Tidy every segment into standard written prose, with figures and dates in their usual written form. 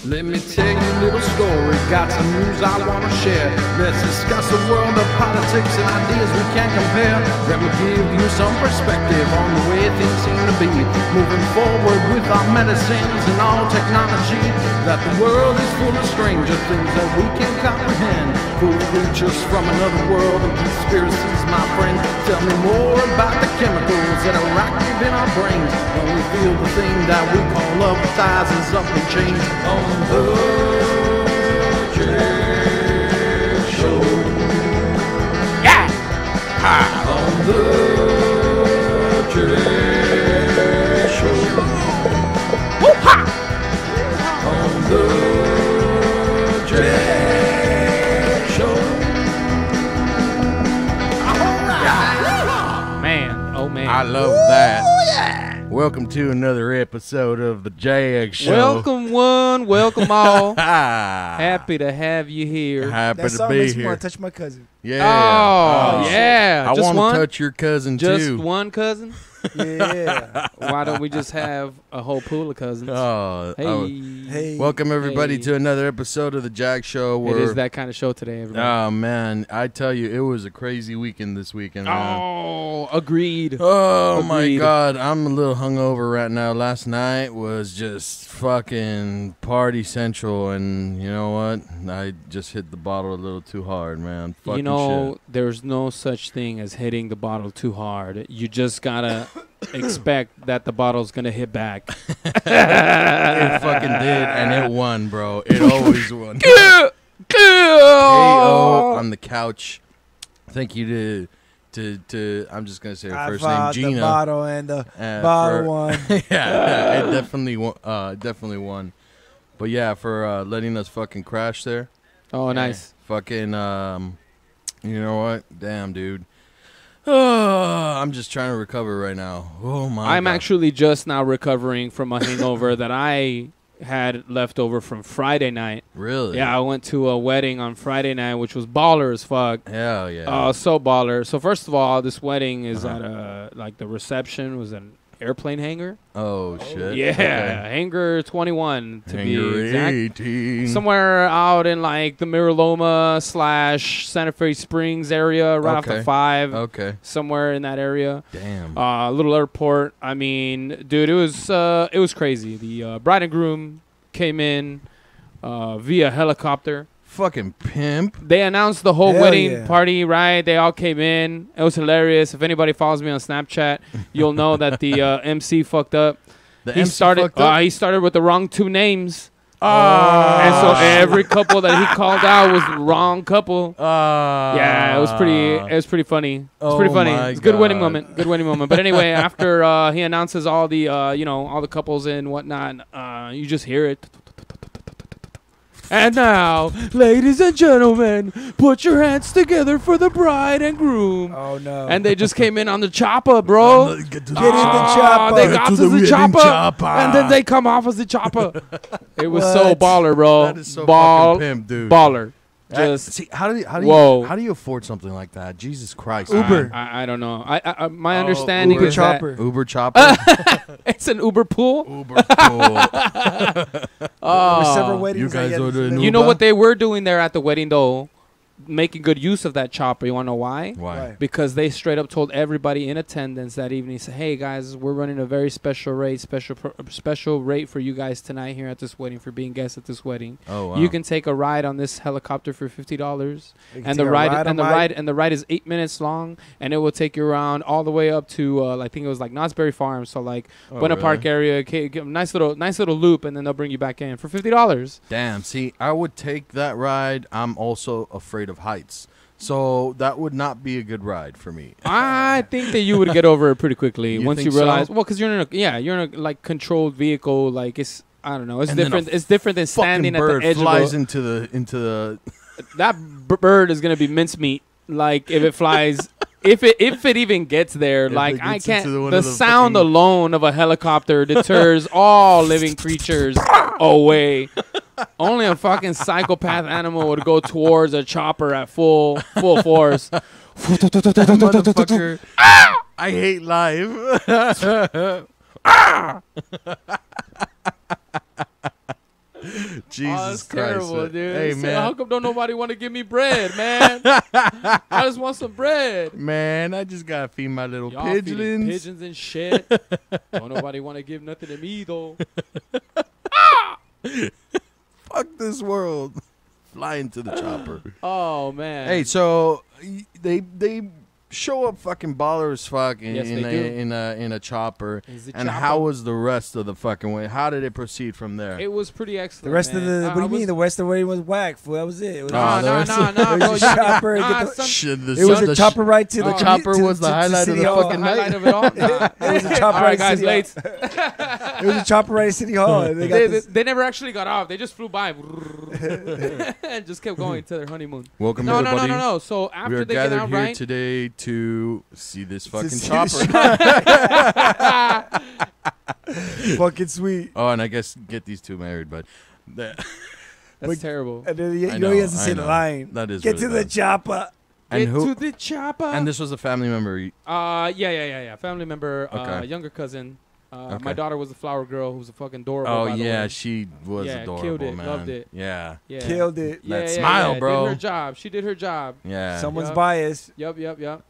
Let me tell you a little story, got some news I wanna share. Let's discuss the world of politics and ideas we can't compare. Let me give you some perspective on the way things seem to be. Moving forward with our medicines and all technology. That the world is full of stranger things that we can't comprehend. Food creatures from another world and conspiracies, my friend. Tell me more about the chemicals that are active in our brains when we feel the thing that we call love with ties and something change. On the JAG Show. Yeah! On the JAG Show. Woo-ha! On the JAG Show. Man, oh man. I love that. Welcome to another episode of the JAG Show. Welcome one, welcome all. Happy to have you here. Happy That to song be makes me here. want to touch my cousin. Yeah. Oh, yeah. I Just want one? to touch your cousin Just too. one cousin? Yeah. Why don't we just have a whole pool of cousins? Oh, Hey. oh. Hey. Welcome everybody Hey. to another episode of the JAG Show. It is that kind of show today, everybody. Oh man, I tell you, it was a crazy weekend this weekend. Man. Oh, agreed. Oh my Agreed. God, I'm a little hungover right now. Last night was just fucking party central, and you know what? I just hit the bottle a little too hard, man. Fucking You know, shit. there's no such thing as hitting the bottle too hard. You just gotta expect that the bottle's gonna hit back. It fucking did, and it won, bro. It always won. KO KO on the couch. Thank you to I'm just gonna say her I first name, found Gina. the bottle and the for- bottle one. Yeah, it definitely won. Definitely won. But yeah, for letting us fucking crash there. Oh, nice. Fucking, you know what? Damn, dude. Oh, I'm just trying to recover right now. Oh my! I'm God. actually just now recovering from a hangover that I had left over from Friday night. Really. Yeah, I went to a wedding on Friday night, which was baller as fuck. Hell yeah. Oh, so baller. So first of all, this wedding is Uh-huh. at like the reception was an airplane hangar. Oh shit. Yeah, Okay. hangar 21 to Hangar be exact. 18. Somewhere out in like the Miraloma / Santa Fe Springs area, right off Okay. the 5. Okay. Somewhere in that area. Damn. Little airport. I mean, dude, it was crazy. The bride and groom came in via helicopter. Fucking pimp. They announced the whole Hell wedding yeah. party, right? They all came in. It was hilarious. If anybody follows me on Snapchat, you'll know that the MC fucked up. The He MC started. fucked up? He started with the wrong 2 names. Ah. And so every couple that he called out was the wrong couple. Yeah, it was pretty funny. It was pretty Oh funny. my It's a good winning God. moment. Good winning moment. But anyway, after he announces all the all the couples and whatnot, you just hear it. And now, ladies and gentlemen, put your hands together for the bride and groom. Oh no. And they just came in on the chopper, bro. Get to Get in the chopper. They Get got to to the the wedding chopper, chopper. and then they come off as the chopper. It was so What? baller, bro. That is so fucking pimp, dude. Baller. Just Just see how do you whoa. how do you afford something like that? Jesus Christ. Uber. I don't know. My Oh, understanding Uber is that chopper. Uber chopper. it's an Uber pool. Uber pool. Several weddings. you guys I ordered guess. an You know Uber? what they were doing there at the wedding, though? Making good use of that chopper. You want to know why? Why? Why? Because they straight up told everybody in attendance that evening, say, "Hey guys, we're running a very special rate, special rate for you guys tonight here at this wedding for being guests at this wedding. Oh wow. You can take a ride on this helicopter for $50, You can and take the a ride on and the my- ride and the ride is 8 minutes long, and it will take you around all the way up to I think it was like Knott's Berry Farm, so like Oh, Buena really? Park area, nice little loop, and then they'll bring you back in for $50. Damn. See, I would take that ride. I'm also afraid of heights, so that would not be a good ride for me. I think that you would get over it pretty quickly You once you think so? realize. Well, because you're in a like controlled vehicle. Like it's I don't know. It's And then a different. It's different than standing Fucking at bird the edge flies of into the. that bird is gonna be mincemeat. Like if it flies. If it even gets there, If like it I gets can't. into one The of the sound fucking- alone of a helicopter deters all living creatures away. Only a fucking psychopath animal would go towards a chopper at full force. Motherfucker. I hate life. Jesus Christ, Christ. terrible, dude. Hey, He said, man. how come don't nobody want to give me bread, man? I just want some bread. Man, I just got to feed my little Y'all feeding pigeons. pigeons and shit. Don't nobody want to give nothing to me, though. Fuck this world. Fly into the chopper. Oh, man. Hey, so they show up fucking baller as fuck Yes, they do. in a chopper. Is it And chopper? how was the rest of the fucking way? How did it proceed from there? It was pretty excellent. The rest of man. the what do you mean? was- The rest of the way was whack. Fool. That was it. It was, Nah, the Nah, rest nah, of- nah, it bro. was a chopper. Shit, It was a chopper ride to the Oh. chopper was the highlight of the That was fucking the highlight night. of it all. Nah. It was a chopper All ride right, to guys, City late. Hall. It was a chopper ride to City Hall. and They got They, this. they never actually got off. They just flew by and just kept going to their honeymoon. Welcome, No, everybody. no. So We after are they get gathered out, here right? today to see this fucking see chopper. Fucking sweet. Oh, and I guess get these two married, but That's But- terrible. And then you I know he know, has to I say the know. line. that is Get really to the bad. chopper. And Get who? to the chopper. And this was a family member. Yeah. Family member, Okay. younger cousin. Okay. My daughter was a flower girl who was a fucking adorable. Oh by the yeah, way. she was Yeah, adorable, killed it, man. loved it. Yeah, Yeah. Killed it. That smile, bro. Did her job. She did her job. yeah. Someone's Yup. biased. Yep. Well,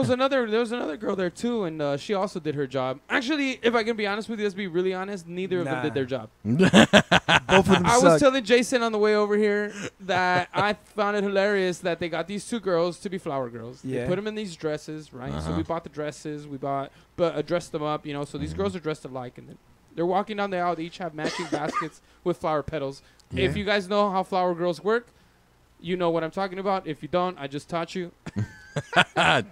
there was another girl there too, and she also did her job. Actually, if I can be honest with you, let's be really honest, neither of them Nah. did their job. Both of them I was suck. telling Jason on the way over here that I found it hilarious that they got these two girls to be flower girls. They Yeah. put them in these dresses, right? So Uh-huh. we bought the dresses. But dressed them up, So these girls are dressed alike, and they're walking down the aisle. They each have matching baskets with flower petals. Yeah. If you guys know how flower girls work, you know what I'm talking about. If you don't, I just taught you.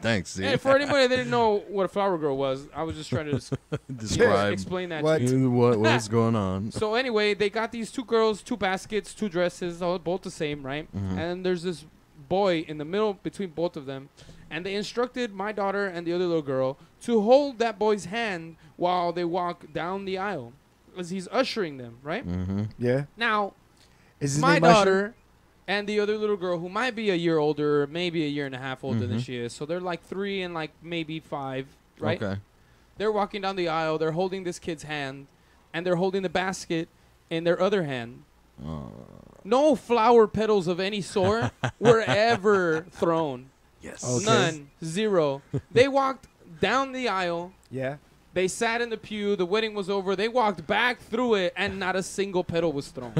Thanks. See? And for anybody that didn't know what a flower girl was, I was just trying to Describe explain that What? to you. what's going on. So anyway, they got these two girls, two baskets, two dresses, all both the same, right? Mhm. And there's this boy in the middle between both of them, and they instructed my daughter and the other little girl to hold that boy's hand while they walk down the aisle, as he's ushering them, right? Mm-hmm. Yeah. Now, Is his my name Usher? daughter and the other little girl, who might be a year older, maybe a year and a half older than Mhm. she is, so they're like 3 and like maybe 5, right? Okay. They're walking down the aisle. They're holding this kid's hand, and they're holding the basket in their other hand. No flower petals of any sort were ever thrown. Yes. Okay. None. Zero. They walked down the aisle. Yeah. They sat in the pew. The wedding was over. They walked back through it, and not a single petal was thrown.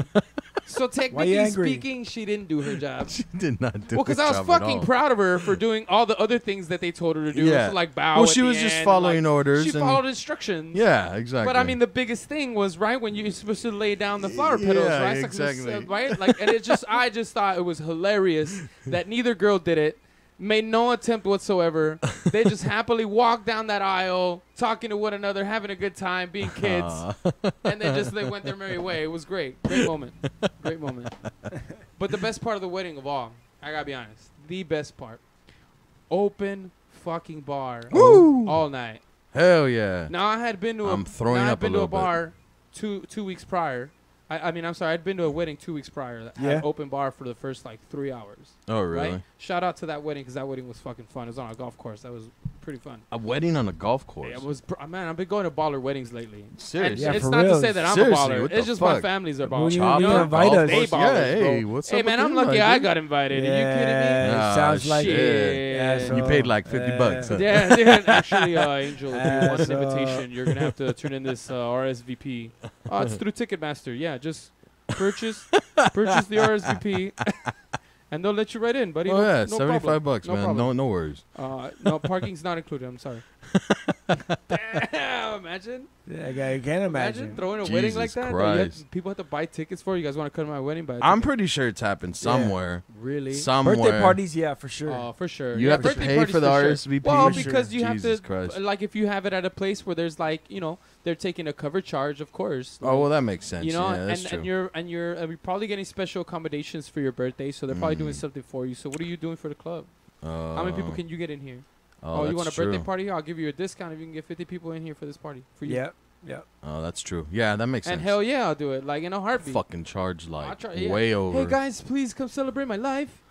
So technically angry? speaking, she didn't do her job. She did not do. Well, because her I was job at fucking all. proud of her for doing all the other things that they told her to do. Yeah. So like bow. Well, at she the was just end, following like, orders. She and followed instructions. Yeah, exactly. But I mean, the biggest thing was right when you're supposed to lay down the flower petals, Yeah, right? exactly. Right? Like, and I just thought it was hilarious that neither girl did it, made no attempt whatsoever. They just happily walked down that aisle, talking to one another, having a good time, being kids, and they went their merry way. It was great moment. But the best part of the wedding of all, I gotta be honest, the best part, open fucking bar all night. Hell yeah. Now I had been to I'm throwing now I'd up a been to a little bit. bar two weeks prior. I'm sorry, I'd been to a wedding 2 weeks prior that Yeah. had open bar for the first like 3 hours. Oh really? Right? Shout out to that wedding because that wedding was fucking fun. It was on a golf course. That was pretty fun. A wedding on a golf course. Yeah, it was man. I've been going to baller weddings lately. Seriously? Yeah, it's for not real. to say that I'm Seriously, a baller. what It's the just my fuck? family's are Well, ballers. you Chop didn't it, invite golf us. They course. ballers, Yeah, bro. hey, what's Hey up man, with I'm you, lucky like, I dude? got invited. Yeah, Are you kidding me? Nah, sounds like shit. it. Yeah, Asshole. You paid like 50 bucks. Huh? Yeah, dude, actually, Angel, if you want an So- invitation, you're gonna have to turn in this RSVP. Oh, it's through Ticketmaster. Yeah, just purchase the RSVP, and they'll let you right in, buddy. Oh yeah, no 75 problem. bucks, No man. problem. No worries. No, parking's not included. I'm sorry. Damn, imagine Yeah, I can't imagine. throwing a wedding like Jesus that. You have- Christ. people have to buy tickets for. You guys want to come to my wedding? Buy a I'm ticket. pretty sure it's happened somewhere. Really. Somewhere. Birthday parties, yeah, for sure. Oh, for sure. You Yeah, have to birthday pay parties for the sure. RSVP. Well, For sure. because you Jesus have to, Christ. like, if you have it at a place where there's like, they're taking a cover charge, of course. Oh well, that makes sense. You know, yeah, that's true. and you're probably getting special accommodations for your birthday, so they're probably doing Mm. something for you. So what are you doing for the club? How many people can you get in here? Oh, you that's want a birthday true. party here? I'll give you a discount if you can get 50 people in here for this party for you. Yep. Yep. Oh, that's true. Yeah, that makes And sense. hell yeah, I'll do it. Like in a heartbeat. Fucking charge I'll like try- yeah. way over. Hey guys, please come celebrate my life.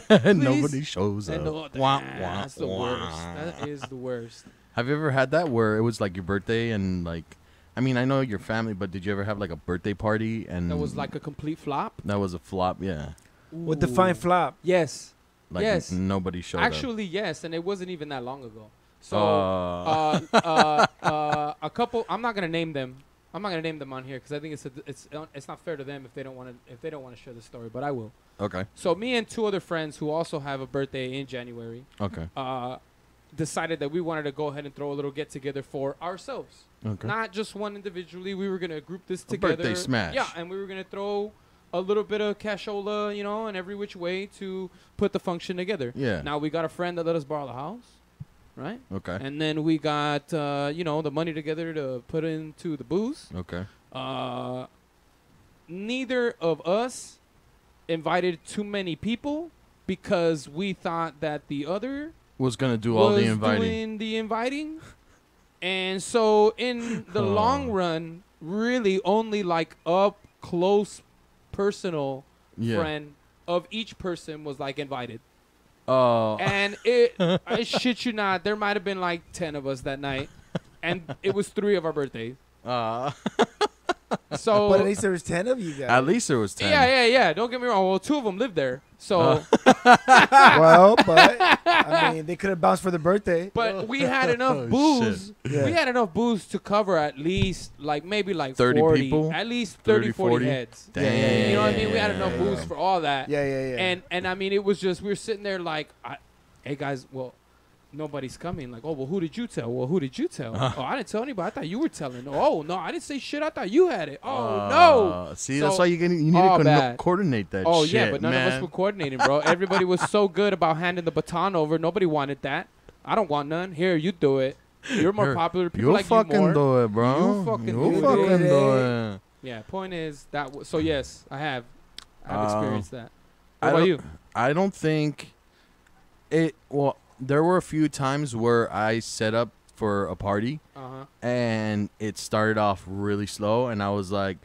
Nobody shows up. And no, Wah, that's the wah, worst. wah. That is the worst. Have you ever had that where it was like your birthday and like I mean, I know your family, but did you ever have like a birthday party and That was like a complete flop. that was a flop? Yeah, What define flop? Yes. like Yes. nobody showed up. Actually, yes, and it wasn't even that long ago. So, a couple. I'm not gonna name them. I'm not gonna name them on here because I think it's not fair to them if they don't want to share the story. But I will. Okay. So me and 2 other friends who also have a birthday in January, Okay. decided that we wanted to go ahead and throw a little get together for ourselves. Okay. Not just one individually. We were gonna group this A together. birthday smash. Yeah, and we were gonna throw a little bit of cashola, in every which way to put the function together. Yeah. Now we got a friend that let us borrow the house, right? Okay. And then we got the money together to put into the booze. Okay. Neither of us invited too many people because we thought that the other Was gonna do all was the inviting. doing the inviting. And so in the long run, really only like up close personal Yeah. friend of each person was like invited. Oh. And I shit you not, there might have been like 10 of us that night. And it was 3 of our birthdays. So But at least there was 10 of you guys. At least there was 10. yeah. Don't get me wrong. Well, 2 of them lived there. So Well, but I mean, they could have bounced for the birthday. but we had enough Oh, booze. shit. Yeah. We had enough booze to cover at least maybe 30 40 people? at least 30 40 heads. Damn. You know what I mean? We had enough booze for all that. Yeah. And I mean, it was just we were sitting there like, hey guys, well, nobody's coming. Like, oh well, who did you tell? Well, who did you tell? Oh, I didn't tell anybody. I thought you were telling. Oh no, I didn't say shit. I thought you had it. Oh no. See, So, that's why you need all to bad. coordinate that Oh shit, yeah, but none man. of us were coordinating, bro. Everybody was so good about handing the baton over. Nobody wanted that. I don't want none. Here, you do it. You're more Here, popular. People you like fucking you more. do it, bro. You fucking You do fucking it. do it. Yeah. Point is that. So yes, I have. I've experienced that. I What about don't- you? I don't think it. Well, there were a few times where I set up for a party and it started off really slow, and I was like,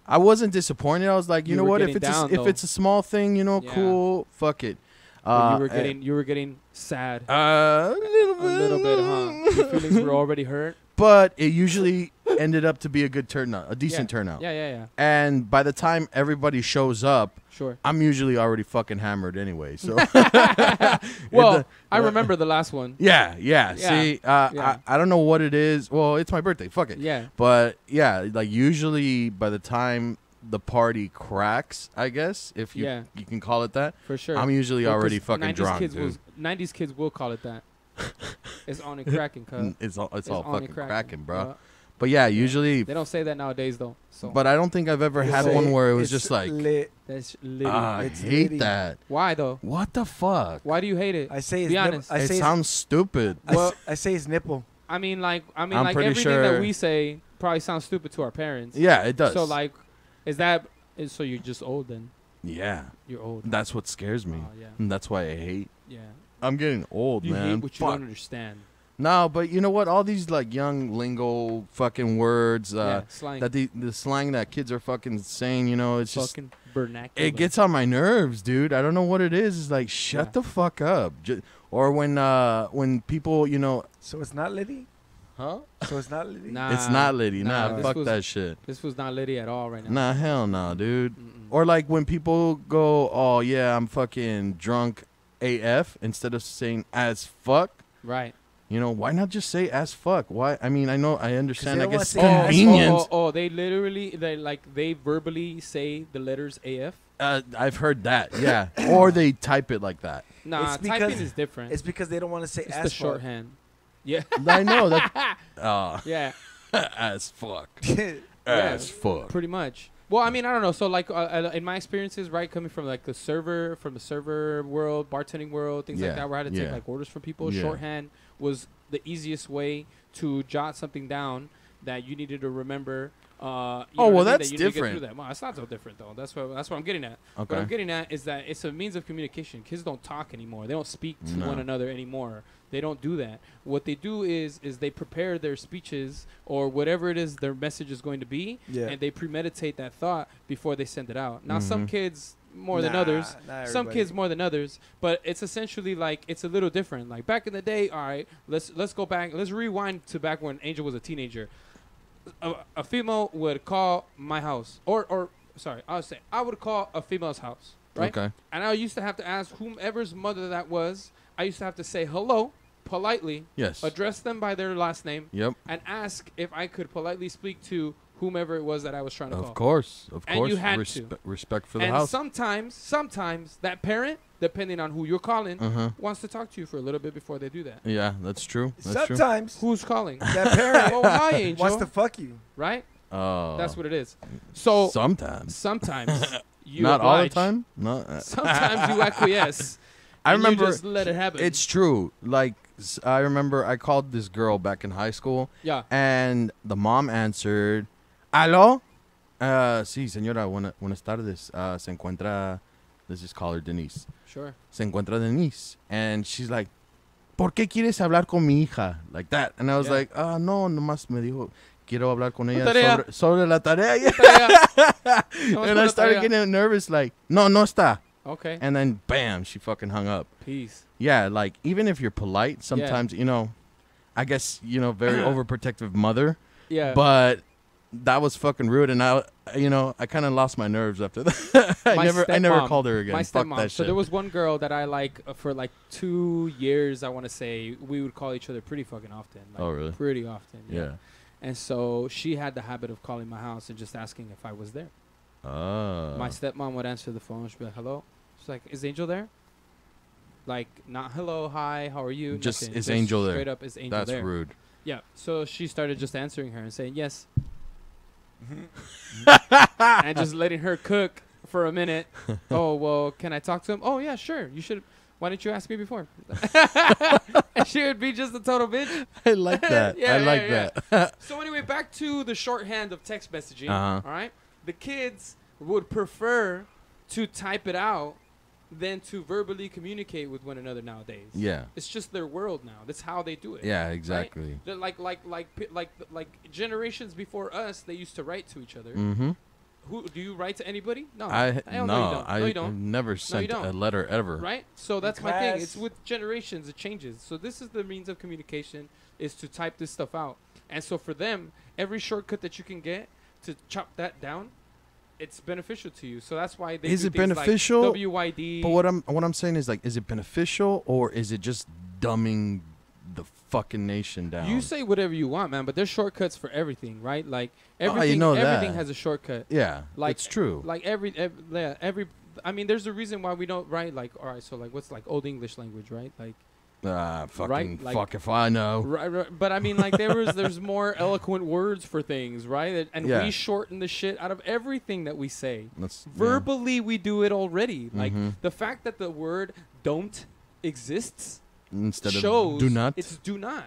I wasn't disappointed. I was like, you You know were what? If getting it's down, if though. it's a small thing, Yeah. cool. Fuck it. But you were getting sad. A little A bit, little bit, huh? Your feelings were already hurt. But it usually ended up to be a good turnout, a decent turnout. Yeah. And by the time everybody shows up, Sure. I'm usually already fucking hammered anyway. So Well, I remember the last one. yeah. Yeah. See, Yeah. I don't know what it is. Well, it's my birthday. Fuck it. Yeah. But yeah, like usually by the time the party cracks, I guess if you Yeah. you can call it that, For sure. I'm usually Well, already 'cause fucking 90s drunk. Kids Dude. 90s kids will call it that. It's on and cracking, cuz. It's all on fucking and cracking, bro. Uh, But yeah, usually. They don't say that nowadays, though. So But I don't think I've ever They had say one where it was it's just like, lit. that's litty. I It's hate litty. that. Why though? What the fuck? Why do you hate it? I say it's Be nip- honest. I It say sounds stupid. Well- I say it's nipple. I mean, like I'm like pretty everything sure- that we say probably sounds stupid to our parents. Yeah, it does. So like, so you're just old then? yeah, You're old. that's what scares me. Oh, yeah. And that's why I hate. Yeah. I'm getting old, You man. hate what you Fuck. don't understand. No, but you know what? All these like young lingo fucking words, Yeah, slang. that the slang that kids are fucking saying, it's just Fucking vernacular. it gets on my nerves, dude. I don't know what it is. It's like shut Yeah. the fuck up. Or when people, So it's not litty? huh? So it's not litty? Nah, It's not litty. Nah, this fuck was- that shit. This was not litty at all right now. Nah, hell no, dude. Mm-mm. Or like when people go, oh yeah, I'm fucking drunk AF instead of saying as fuck. Right. Why not just say as fuck? Why? I mean, I understand. they I don't wanna guess say as convenience. They literally they verbally say the letters AF. I've heard that. Yeah. Or they type it like that. Nah, It's because- typing is different. It's because they don't want to say It's ass the fuck. shorthand. Yeah. I know that. Yeah. As fuck. Yeah. As fuck. Pretty much. Well, I mean, I don't know. So, like, in my experiences, right, coming from like the server world, bartending world, things like Yeah, that, where I had to yeah. take like orders from people. Yeah. Shorthand was the easiest way to jot something down that you needed to remember. You know well, what I mean? that's That you need to get different. through that. Well, it's not so different though. That's what I'm getting at. Okay. What I'm getting at is that it's a means of communication. Kids don't talk anymore. They don't speak to No. one another anymore. They don't do that. What they do is they prepare their speeches or whatever it is their message is going to be, Yeah. and they premeditate that thought before they send it out. Now, some Mhm. kids more than Nah, others. not Some everybody. kids more than others, but it's essentially like it's a little different. Like back in the day, all right, let's go back. Let's rewind to back when Angel was a teenager. a female would call my house, or sorry, I would say I would call a female's house, right? Okay. And I used to have to ask whomever's mother that was. I used to have to say hello politely, Yes. address them by their last name, Yep. and ask if I could politely speak to whomever it was that I was trying to call. Of course. And you had to. Respect for the And house. sometimes that parent, depending on who you're calling, Uh-huh. wants to talk to you for a little bit before they do that. Yeah, that's true. That's true. Sometimes Who's calling? that parent Oh, hi, Angel. wants to fuck you. Right? Oh. That's what it is. So Sometimes. sometimes you Not all the oblige. time. No. Sometimes you acquiesce. I and you remember just let it happen. It's true. Like I remember I called this girl back in high school yeah. and the mom answered, "Aló? Sí, señora, buenas tardes. Se encuentra, let's just call her Denise. Sure. Se encuentra Denise." And she's like, "¿Por qué quieres hablar con mi hija?" Like that. And I was Yeah. like, no, nomás me dijo, quiero hablar con ella tarea. sobre la tarea. And I started getting nervous like, no está. Okay. And then bam, she fucking hung up. Peace. Yeah, like even if you're polite, sometimes, I guess, very overprotective mother, Yeah. but that was fucking rude. And I kind of lost my nerves after that. I My never stepmom- called her again. My Fuck stepmom. that So shit. there was one girl that I for 2 years, I want to say, we would call each other pretty fucking often. Like, Oh, really? Pretty often. Yeah. And so she had the habit of calling my house and just asking if I was there. Oh. My stepmom would answer the phone. She'd be like, hello? She's like, is Angel there? Like, not hello, hi, how are you? Just, Nothing. is Angel there? Straight up, is Angel That's there? rude. Yeah. So she started just answering her and saying yes. Mm-hmm. And just letting her cook for a minute. Oh, well, can I talk to him? Oh, yeah, sure. You should. Why didn't you ask me before? And she would be just a total bitch. I like that. Yeah, I yeah, like yeah. that. So anyway, back to the shorthand of text messaging. Uh-huh. All right. The kids would prefer to type it out than to verbally communicate with one another nowadays. Yeah. It's just their world now. That's how they do it. Yeah, exactly. They're like generations before us, they used to write to each other. Mm-hmm. Who do you write to anybody? No. I Hell no, you don't. No, you I don't. never sent a don't. letter ever. Right? So that's my thing. Class. It's with generations, it changes. So this is the means of communication, is to type this stuff out. And so for them, every shortcut that you can get to chop that down, it's beneficial to you. So that's why they Is do it things beneficial? Like WYD. But what I'm saying is, like, is it beneficial or is it just dumbing the fucking nation down? You say whatever you want, man, but there's shortcuts for everything, right? Like everything, know everything that. has a shortcut. Yeah, Like it's true. Like every. I mean, there's a reason why we don't write like. All right, so like, what's like Old English language, right? Like. Fucking right, like- fuck if I know. Right, but I mean, like there's more eloquent words for things, right? And Yeah. we shorten the shit out of everything that we say. That's, Verbally, we do it already. Like Mhm. the fact that the word "don't" exists instead shows of do not. it's "do not,"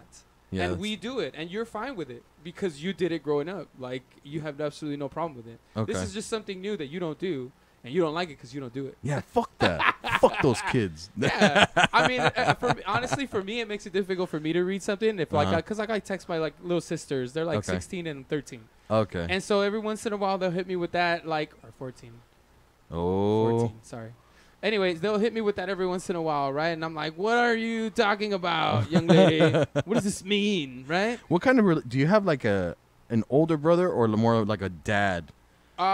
Yeah, and that's- we do it, and you're fine with it because you did it growing up. Like you have absolutely no problem with it. Okay. This is just something new that you don't do, and you don't like it because you don't do it. Yeah, fuck that. Fuck those kids. Yeah, I mean, honestly, for me, it makes it difficult for me to read something if Uh-huh. because I text my like little sisters. They're like Okay. 16 and 13, Okay. and so every once in a while they'll hit me with that or 14. Oh. 14, sorry. Anyways, they'll hit me with that every once in a while, right? And I'm like, "What are you talking about, young lady? What does this mean, right?" What kind of do you have like an older brother or more like a dad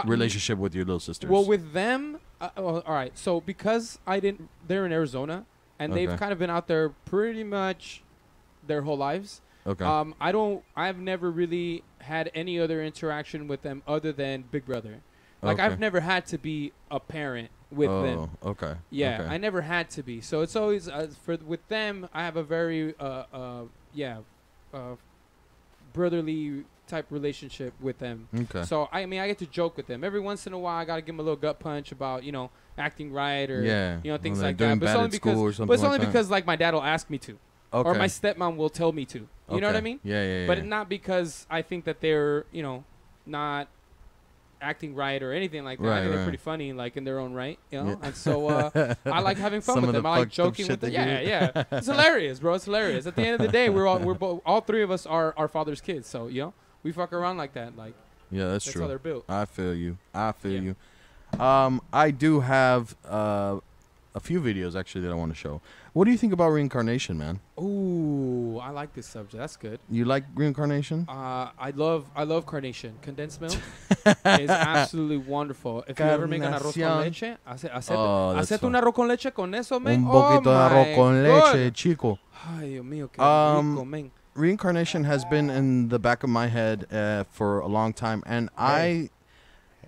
relationship with your little sisters? Well, with them, all right. So because they're in Arizona, and they've Okay. kind of been out there pretty much their whole lives. okay. I've never really had any other interaction with them other than Big Brother. Like Okay. I've never had to be a parent with them. Okay. Yeah, Okay. I never had to be. So it's always with them. I have a very brotherly type relationship with them. Okay. So I mean, I get to joke with them every once in a while. I gotta give them a little gut punch about acting right or Yeah. things When like they're that. doing But it's bad only at school because or something but it's like only that. because like my dad will ask me to, Okay. or my stepmom will tell me to. You know what I mean? Yeah, yeah, yeah. But not because I think that they're not acting right or anything like that. I Right, think they're right. pretty funny, like in their own right, Yeah. And so I like having fun Some with of the them. I like fucked up joking shit with them. they Yeah, do. yeah. It's hilarious, bro. It's hilarious. At the end of the day, all three of us are our father's kids. So we fuck around like that. Like Yeah, that's that's true. how they're built. I feel you. I feel Yeah. you. I do have a few videos actually that I want to show. What do you think about reincarnation, man? Ooh, I like this subject. That's good. You like reincarnation? I love carnation. Condensed milk is absolutely wonderful. If you ever make an arroz con leche, hacete un arroz con leche con eso, man. Un poquito de arroz con leche, chico. Ay, Dios mío, qué rico, man. Reincarnation has been in the back of my head for a long time, and I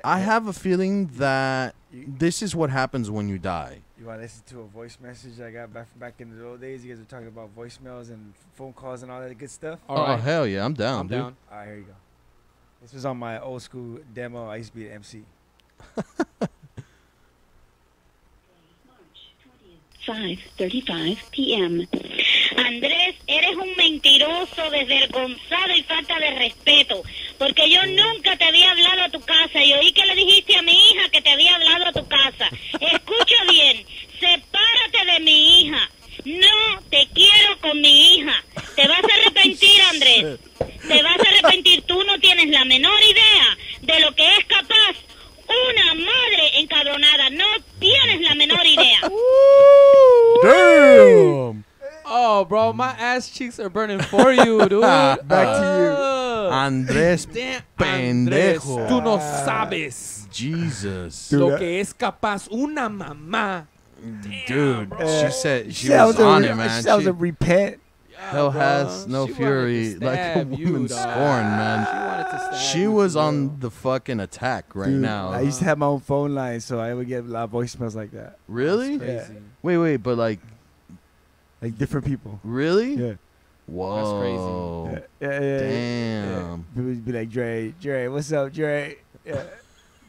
have a feeling that this is what happens when you die. You want to listen to a voice message I got back in the old days? You guys were talking about voicemails and phone calls and all that good stuff. All right. Hell yeah, I'm down, I'm dude. down. All right, here you go. This was on my old school demo. I used to be an MC. 5:35 p.m. Andrés, eres un mentiroso, desvergonzado y falta de respeto, porque yo nunca te había hablado a tu casa y oí que le dijiste a mi hija que te había hablado a tu casa. Escucha bien, sepárate de mi hija. No te quiero con mi hija. Te vas a arrepentir, Andrés. Te vas a arrepentir. Tú no tienes la menor idea de lo que es capaz una madre encabronada. No tienes la menor idea. Damn! Oh, bro, my ass cheeks are burning for you, dude. Back to Andrés Damn, pendejo. Andrés, tú no sabes Jesus. Dude, lo que es capaz una mamá. Dude, she said she that was a- on it, man. That was She- a repent. Hell has no She wanted fury to like a stab you, woman dog. scorned, man. She wanted to stab She you was for on real. the fucking attack right Dude, now. I used to have my own phone line, so I would get a lot of voicemails like that. Really? Crazy. Wait, but like, Like different people. really? Yeah. Whoa. Yeah. Damn. People would be like, Dre, what's up, Dre? Yeah.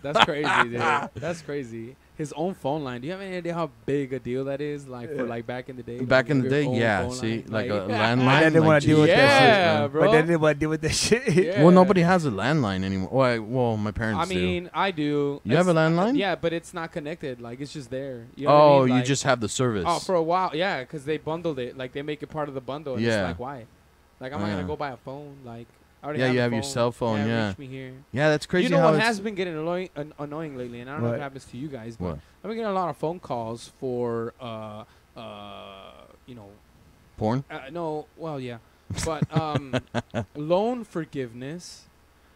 That's crazy, dude. That's crazy. His own phone line. Do you have any idea how big a deal that is? Like for like back in the day. Back like, in the your day, own yeah. phone See, line. like a My landline. dad didn't like want to deal with that Yeah, shit. bro. My dad didn't want to deal with that shit. Yeah. Well, nobody has a landline anymore. Well, my parents I mean, I do. You have a landline? Yeah, but it's not connected. Like it's just there. You know what I Oh, mean? you Like, just have the service. Oh, for a while, yeah, because they bundled it. Like they make it part of the bundle. And Yeah. It's like why? Like I'm not Yeah. gonna go buy a phone. Like I already Yeah, have you a have your phone. cell phone, yeah. Reach me here. Yeah, that's crazy You know how what it's... has been getting annoying lately, and I don't know if What? it happens to you guys, but What? I've been getting a lot of phone calls for, you know, Porn? no, well, yeah, but loan forgiveness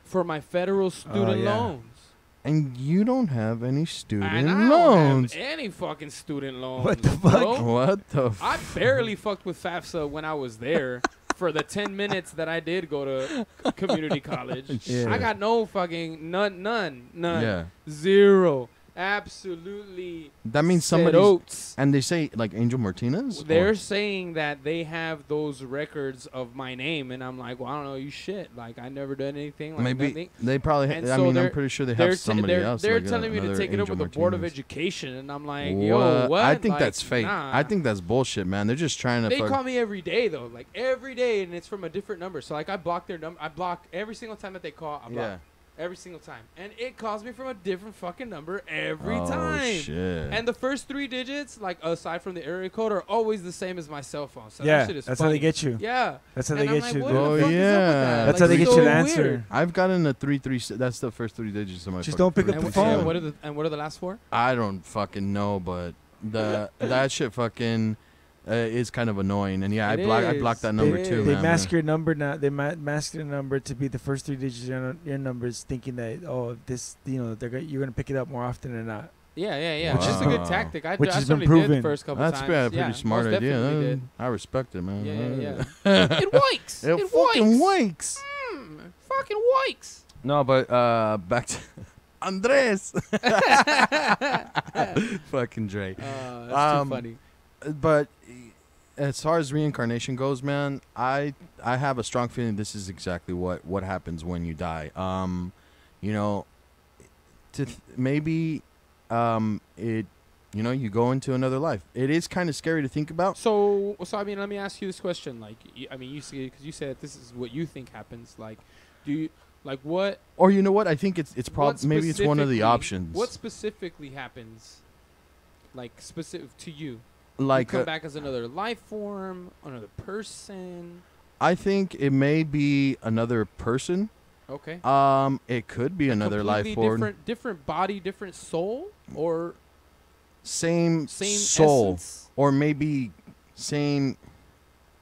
for my federal student yeah. loans. And you don't have any student And I loans. don't have any fucking student loans. What the fuck? bro. What the I barely fucked with FAFSA when I was there for the 10 minutes that I did go to community college. Yeah. I got no fucking none. Yeah. Zero. Absolutely. That means somebody. zerotes. And they say, like, Angel Martinez? They're Or- saying that they have those records of my name, and I'm like, well, I don't know you shit. Like, I never done anything. Like, Maybe nothing. they probably... And I so mean, they're- I'm pretty sure they have somebody else. They're like telling me to another take it up Angel with the Board of Martinez. Education, and I'm like, yo, What? what? I think Like, that's fake. nah. I think that's bullshit, man. They're just trying to... They fuck- call me every day though, like every day, and it's from a different number. So like I block their number. I block every single time that they call. I block Yeah. every single time, and it calls me from a different fucking number every Oh, time. shit. And the first 3 digits, like aside from the area code, are always the same as my cell phone. So Yeah, that shit is that's how funny. they get you. Yeah, That's how and they I'm get like, you. what dude. the Oh, fuck is up with yeah. that? That's Like, how they get so you the weird. answer. I've gotten a 3-3... That's the first 3 digits of my Just fucking don't pick up And, the wh- phone. and what are the last 4? I don't fucking know, but that shit fucking is kind of annoying. And yeah, I It blocked that is. number It too, is. They man. mask your number now. They mask your number to be the first 3 digits of your numbers, thinking that this you're gonna pick it up more often than not. Yeah. Which is a Wow. good tactic. I Which has been certainly did the proven. first couple That's times. a pretty Yeah, smart most idea. definitely did. I respect it, man. Yeah. It works. It fucking works. Fucking works. No, but back to Andres. Fucking Dre. That's too funny. But as far as reincarnation goes, man, I have a strong feeling this is exactly what happens when you die. You know, maybe it, you know, you go into another life. It is kind of scary to think about. So I mean, let me ask you this question. Like, I mean, you see, because you said this is what you think happens. Like, do you like what? Or you know what? I think it's what probably maybe it's one of the specifically- options. What specifically happens? Like specific to you. Like You come back as another life form, another person. I think it may be another person. Okay. It could be another life Completely form. different body, different soul, or same soul, essence? or maybe same.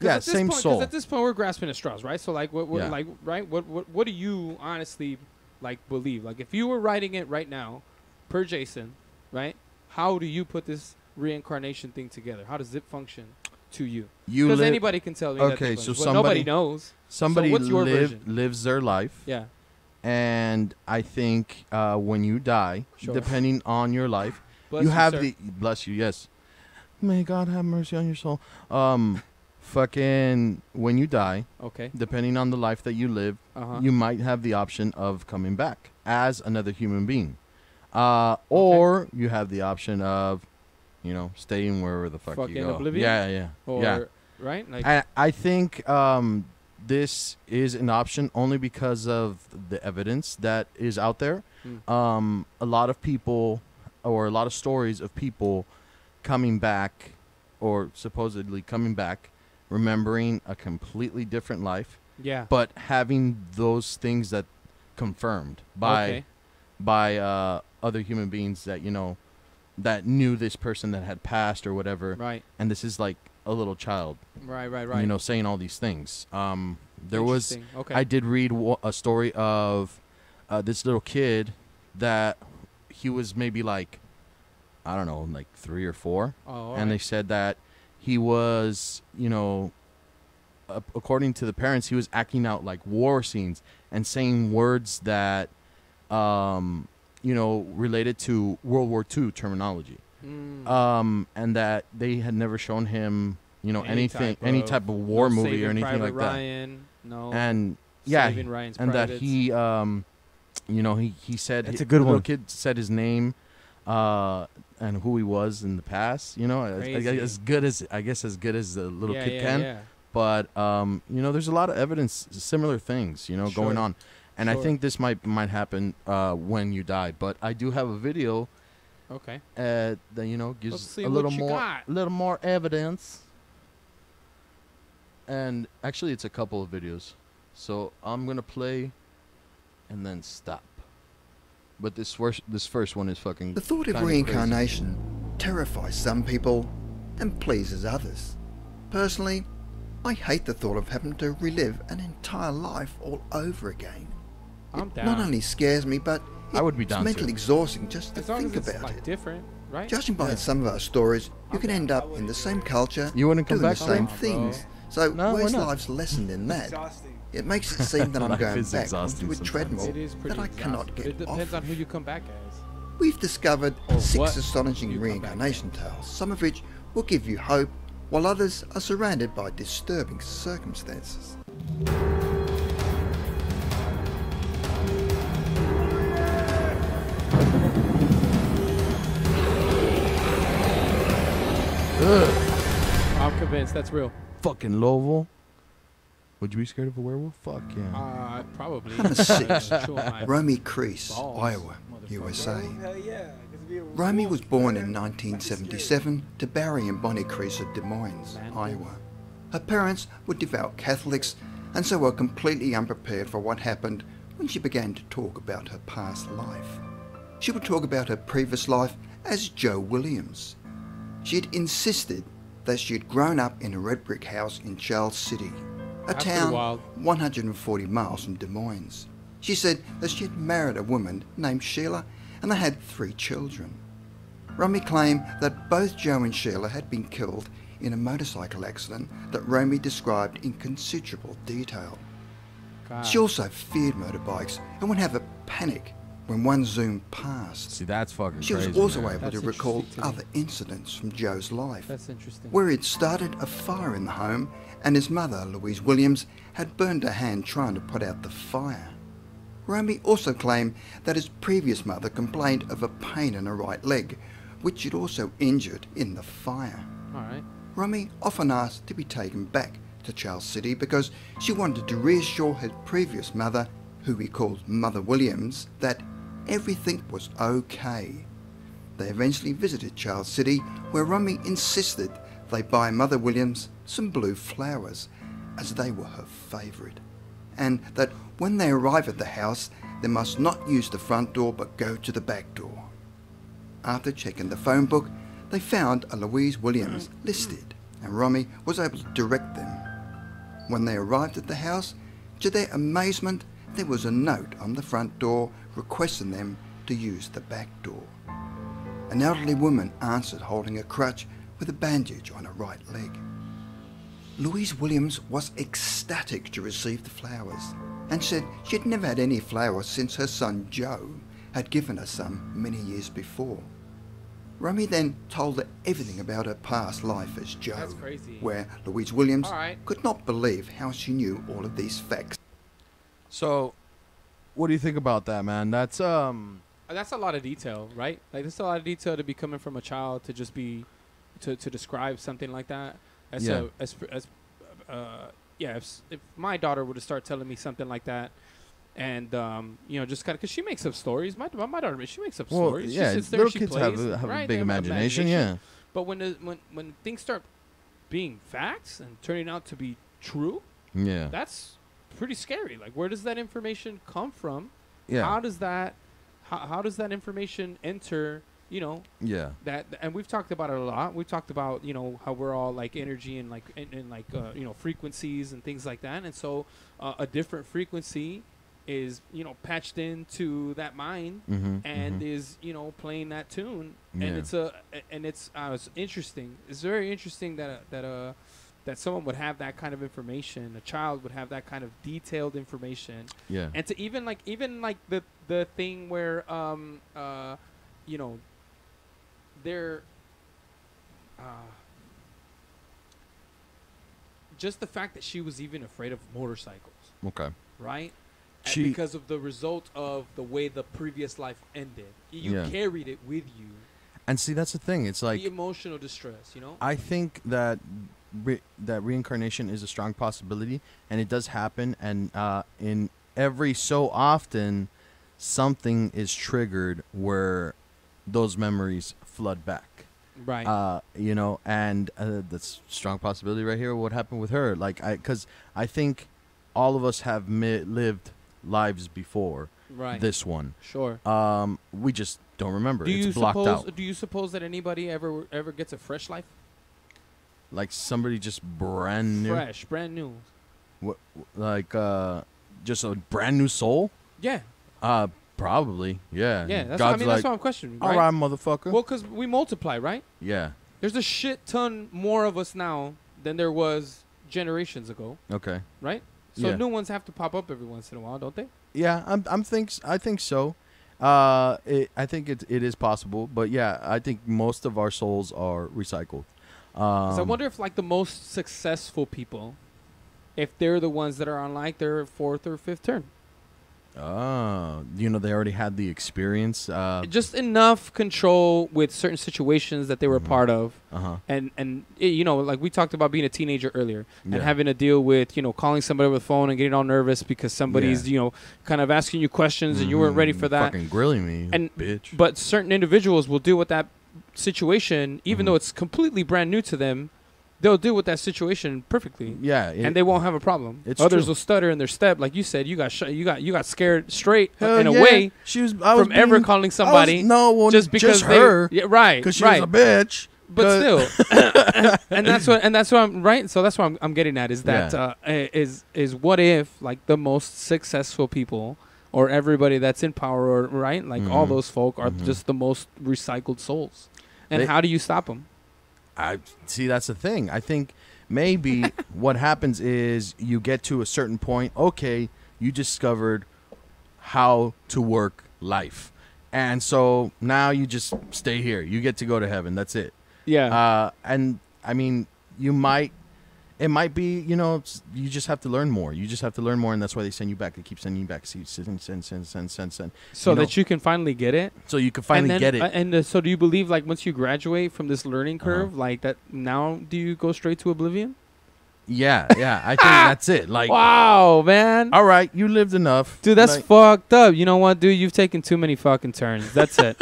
Yeah, same soul. Because at this point, we're grasping at straws, right? So, like, what Yeah. like, right? What do you honestly like believe? Like, if you were writing it right now, per Jason, right? How do you put this reincarnation thing together? How does it function to you? Because anybody can tell me. Okay, that so but nobody knows. Somebody so what's your version? lives their life. Yeah. And I think when you die, Sure. depending on your life, Bless you you, have sir. the bless you. Yes, may God have mercy on your soul. Fucking when you die, Okay. depending on the life that you live, Uh-huh. you might have the option of coming back as another human being, or you have the option of, staying wherever the fuck Fucking you go. oblivion? Yeah. Or right? Like I think this is an option only because of the evidence that is out there. A lot of people, or a lot of stories of people coming back, or supposedly coming back, remembering a completely different life, yeah. but having those things that confirmed by other human beings that that knew this person that had passed or whatever. Right. And this is like a little child, Right. saying all these things. There was, Interesting. Okay. I did read a story of this little kid that he was maybe like, I don't know, like 3 or 4. Oh, and they said that he was, according to the parents, he was acting out like war scenes and saying words that, related to World War II terminology. And that they had never shown him, any type of war movie or anything Private like Ryan, that. No. And yeah, Saving Ryan's and Privates. that he, he said That's a good the one. little kid said his name, and who he was in the past. As good as the little kid can. Yeah. But there's a lot of evidence, similar things, going Sure. on, and I Sure. think this might happen when you die. But I do have a video Okay. that Let's gives see a little what you more, got. evidence. And actually, it's a couple of videos, so I'm gonna play, and then stop. But this first one is fucking. The thought of kinda reincarnation terrifies some people and pleases others. Personally, I hate the thought of having to relive an entire life all over again. I'm It down. not only scares me, but I would be it's down mentally too. exhausting just to As long think as it's about like it. different, right? Judging by some of our stories, you can end up in the same culture, You wouldn't come doing back, the same bro? things. So No, we're where's not. life's lesson in that? It makes it seem that I'm Life going is back exhausting onto a sometimes. treadmill It is pretty that I cannot exhausting, get but it depends off. on who you come back as. We've discovered Or 6 what astonishing you come back reincarnation tales, some of which will give you hope, while others are surrounded by disturbing circumstances. I'm convinced that's real. Fucking Louisville. Would you be scared of a werewolf? Fuck yeah. Probably. Number 6. Chew on my Romy Crease, balls, Iowa, motherfucker. USA. Hell yeah. Romy was born in 1977 to Barry and Bonnie Crease of Des Moines, Man. Iowa. Her parents were devout Catholics and so were completely unprepared for what happened when she began to talk about her past life. She would talk about her previous life as Joe Williams. She had insisted that she had grown up in a red brick house in Charles City, a That's pretty town wild. 140 miles from Des Moines. She said that she had married a woman named Sheila and they had 3 children. Romy claimed that both Joe and Sheila had been killed in a motorcycle accident that Romy described in considerable detail. God. She also feared motorbikes and would have a panic when one zoomed past. See, that's fucking She was crazy. also man. able That's to recall interesting to me. other incidents from Joe's life, That's interesting. where he'd started a fire in the home and his mother, Louise Williams, had burned her hand trying to put out the fire. Romy also claimed that his previous mother complained of a pain in her right leg, which she'd also injured in the fire. All right. Romy often asked to be taken back to Charles City because she wanted to reassure her previous mother, who he called Mother Williams, that everything was okay. They eventually visited Charles City, where Romy insisted they buy Mother Williams some blue flowers, as they were her favourite, and that when they arrive at the house, they must not use the front door but go to the back door. After checking the phone book, They found a Louise Williams listed, and Romy was able to direct them. When they arrived at the house, to their amazement, there was a note on the front door requesting them to use the back door. An elderly woman answered holding a crutch with a bandage on her right leg. Louise Williams was ecstatic to receive the flowers and said she'd never had any flowers since her son Joe had given her some many years before. Romy then told her everything about her past life as Joe, That's crazy. where Louise Williams All right. could not believe how she knew all of these facts. So, what do you think about that, man? That's a lot of detail, right? Like, there's a lot of detail to be coming from a child to just be to describe something like that. If my daughter were to start telling me something like that, and just kind of because she makes up stories. My daughter, she makes up stories. Yeah, she sits there, little she kids plays, have right? a They big have imagination. Yeah. But when things start being facts and turning out to be true, Yeah. that's pretty scary. Like, where does that information come from? Yeah. How does that information enter? Yeah. That, and we've talked about it a lot. We've talked about how we're all like energy and like frequencies and things like that. And so a different frequency is patched into that mind and is playing that tune. And it's interesting. It's very interesting that someone would have that kind of information. A child would have that kind of detailed information. Yeah. And to even like the thing where they're just the fact that she was even afraid of motorcycles, Okay. right? She- Because of the result of the way the previous life ended. You Yeah. carried it with you. And see, that's the thing. It's like The emotional distress, I think that that reincarnation is a strong possibility, and it does happen. And in every so often, something is triggered where those memories flood back. Right. And that's a strong possibility right here. What happened with her? Because I think all of us have lived lives before right. this one. Sure. We just don't remember. Do you It's blocked suppose? out. Do you suppose that anybody ever gets a fresh life? Like somebody just brand new. Fresh, brand new. What, just a brand new soul? Yeah. Probably. Yeah. Yeah. That's God's that's what I'm questioning. Right? all right, motherfucker. Well, because we multiply, right? Yeah. There's a shit ton more of us now than there was generations ago, Okay. right? So Yeah. new ones have to pop up every once in a while, don't they? Yeah. I think so. I think it is possible, but yeah, I think most of our souls are recycled. 'Cause I wonder if like the most successful people, if they're the ones that are on like their fourth or fifth turn. They already had the experience. Just enough control with certain situations that they were a part of. Uh-huh. And like we talked about being a teenager earlier and Yeah. having to deal with, calling somebody over the phone and getting all nervous because somebody's, kind of asking you questions and you weren't ready for that. Fucking grilling me, And bitch. But certain individuals will deal with that situation, even though it's completely brand new to them. They'll deal with that situation perfectly. Yeah. And they won't have a problem. It's Others true. will stutter in their step, like you said. You got you got scared straight Hell in a yeah. way I was from ever being- calling somebody. just because her. Yeah, right. Because she right. was a bitch. But still, and that's what I'm right. So that's what I'm getting at is that is what if like the most successful people or everybody that's in power or right like all those folk are just the most recycled souls, and how do you stop them? I see. That's the thing. I think maybe what happens is you get to a certain point. Okay, you discovered how to work life, and so now you just stay here. You get to go to heaven. That's it. Yeah. And I mean, it might be, you just have to learn more. You just have to learn more, and that's why they send you back. They keep sending you back. Send. So that you can finally get it. So you can finally get it. And so do you believe like once you graduate from this learning curve, like that now do you go straight to oblivion? Yeah. I think that's it. Like, Wow, man. all right, you lived enough. Dude, that's Like, fucked up. You know what, dude? You've taken too many fucking turns. That's it.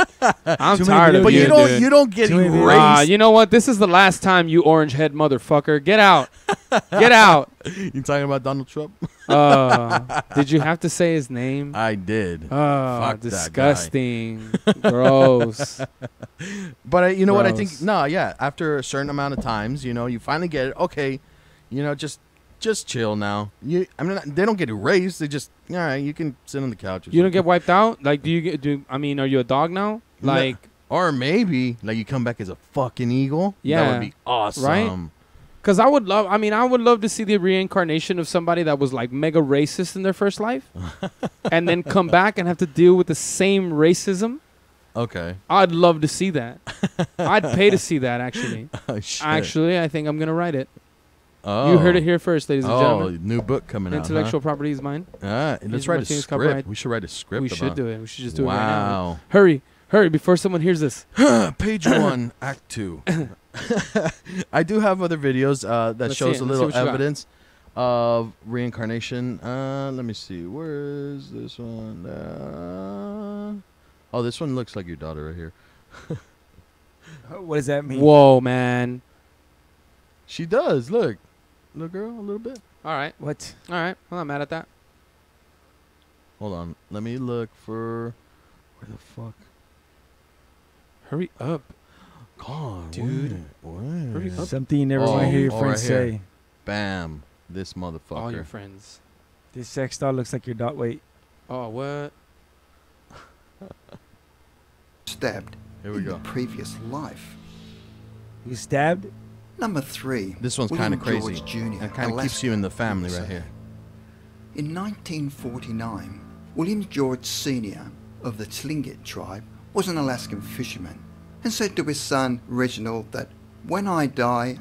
I'm Too many tired of but you, you don't dude. you don't get Too many videos. erased. You know what? This is the last time, you orange head motherfucker. Get out. Get out. You talking about Donald Trump? Did you have to say his name? I did. Oh, Fuck that guy. disgusting. Gross. But you know what I think? Gross. No, yeah. After a certain amount of times, you know, you finally get it. Okay, you know, just chill now. I mean, they don't get erased. They just, all right, you can sit on the couch. Or You don't something. get wiped out? Like, are you a dog now? No. Like, Or maybe like you come back as a fucking eagle. That Yeah. would be awesome. Right? because I would love to see the reincarnation of somebody that was like mega racist in their first life and then come back and have to deal with the same racism. Okay. I'd love to see that. I'd pay to see that, actually. Oh, shit. Actually, I think I'm going to write it. Oh. You heard it here first, ladies and gentlemen. new book coming Intellectual property is mine. out. Let's These write a Martinez script. copyright. We should write a script. We should do it. We should just do wow. it right now. Hurry, before someone hears this. Page 1, Act 2. I do have other videos that Let's see shows it. a Let's see little what you got. evidence of reincarnation. Let me see. Where is this one? Oh, this one looks like your daughter right here. What does that mean? Whoa, man. She does. Look, girl, a little bit. All right. What? All right. I'm not mad at that. Hold on. Let me look for where the fuck. Hurry up. God, Dude. Where? Hurry up. Something you never Oh, want to hear your oh, friends right here. say. Bam. This motherfucker. All your friends. This sex doll looks like your dot. Wait. Oh, what? Stabbed Here we in go. the previous life. You stabbed? Number 3. This one's William kind of crazy. George Jr., And kind of keeps Alaska, you in the family USA. right here. In 1949, William George Sr. of the Tlingit tribe was an Alaskan fisherman and said to his son Reginald that, "When I die,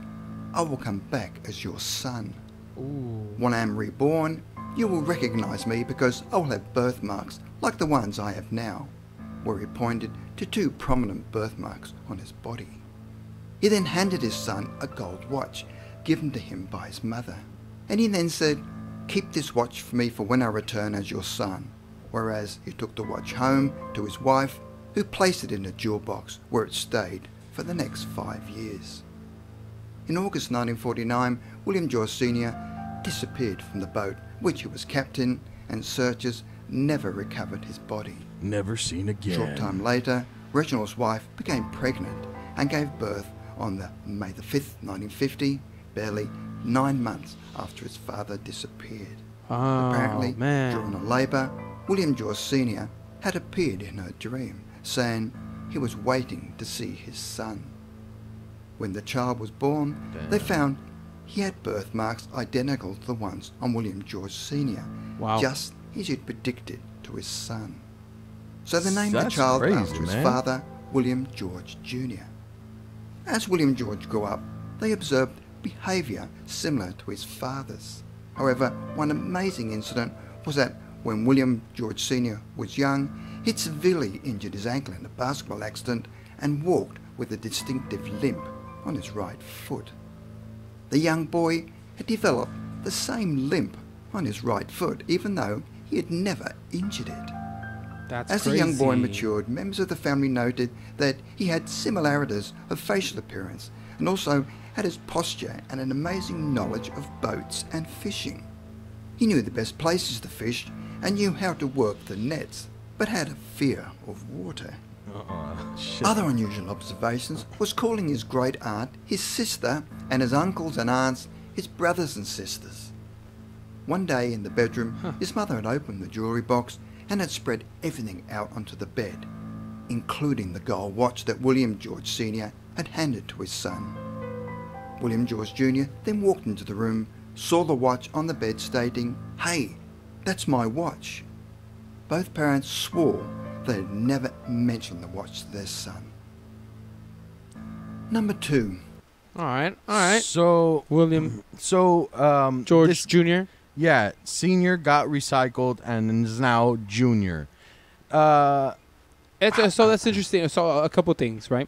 I will come back as your son. Ooh. When I am reborn, you will recognize me because I will have birthmarks like the ones I have now," where he pointed to 2 prominent birthmarks on his body. He then handed his son a gold watch given to him by his mother, and he then said, "Keep this watch for me for when I return as your son," whereas he took the watch home to his wife, who placed it in a jewel box where it stayed for the next 5 years. In August 1949, William George Sr. disappeared from the boat which he was captain, and searchers never recovered his body. Never seen again. Short time later, Reginald's wife became pregnant and gave birth on May 5th, 1950, barely 9 months after his father disappeared. Oh, Apparently, man. during her labour, William George Sr. had appeared in her dream, saying he was waiting to see his son. When the child was born, they found he had birthmarks identical to the ones on William George Sr., Wow. just as he'd predicted to his son. So they named the That's child crazy, after his man. father, William George Jr. As William George grew up, they observed behaviour similar to his father's. However, one amazing incident was that when William George Sr. was young, he'd severely injured his ankle in a basketball accident and walked with a distinctive limp on his right foot. The young boy had developed the same limp on his right foot, even though he had never injured it. That's As crazy. the young boy matured, members of the family noted that he had similarities of facial appearance and also had his posture and an amazing knowledge of boats and fishing. He knew the best places to fish and knew how to work the nets, but had a fear of water. Shit. Other unusual observations was calling his great aunt his sister and his uncles and aunts his brothers and sisters. One day in the bedroom, his mother had opened the jewellery box and had spread everything out onto the bed, including the gold watch that William George Sr. had handed to his son. William George Jr. then walked into the room, saw the watch on the bed stating, "Hey, that's my watch." Both parents swore they had never mentioned the watch to their son. Number 2. All right. So William George George Jr. Yeah, senior got recycled and is now junior. So that's interesting. So a couple things, right?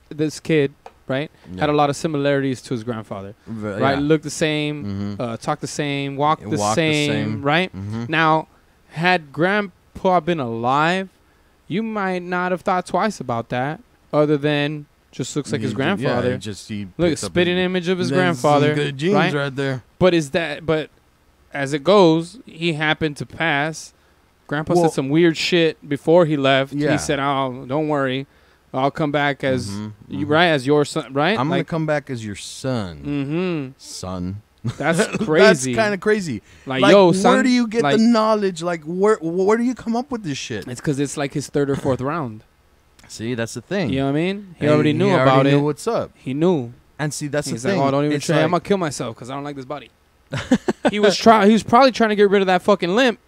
This kid right? Yeah. Had a lot of similarities to his grandfather, right? Yeah. Looked the same, talked the same, walked the Walked the same, same. right? Mhm. Now, had Grandpa been alive, you might not have thought twice about that, other than just looks like his grandfather. Yeah, he Look, picked up spitting his- image of his That's grandfather, some good genes right? right there. But as it goes, he happened to pass. Grandpa Well- said some weird shit before he left. Yeah. He said, "Oh, don't worry, I'll come back as Mhm, right as your son, right?" I'm gonna come back as your son, son. That's crazy. That's kind of crazy. Like, yo, son, where do you get like- the knowledge? Like, where do you come up with this shit? It's because it's like his third or fourth round. See, that's the thing. You know what I mean? He And already knew about already it. knew what's up. He knew. And see, that's He's the thing. like, "Oh, don't even It's try. I'm like- gonna kill myself because I don't like this body." He was probably trying to get rid of that fucking limp,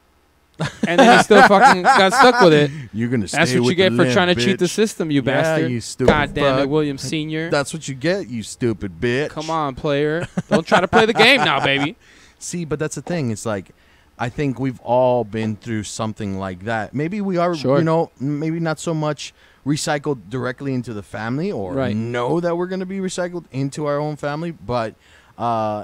and then he still fucking got stuck with it. You're gonna. That's stay what you with get the for limp, trying to cheat the bitch. system, you Yeah, bastard. you stupid God damn it, fuck. William Sr. That's what you get, you stupid bitch. Come on, player. Don't try to play the game now, baby. See, but that's the thing. It's like, I think we've all been through something like that. Maybe we are, Sure. you know, maybe not so much recycled directly into the family, or Right. know that we're going to be recycled into our own family, but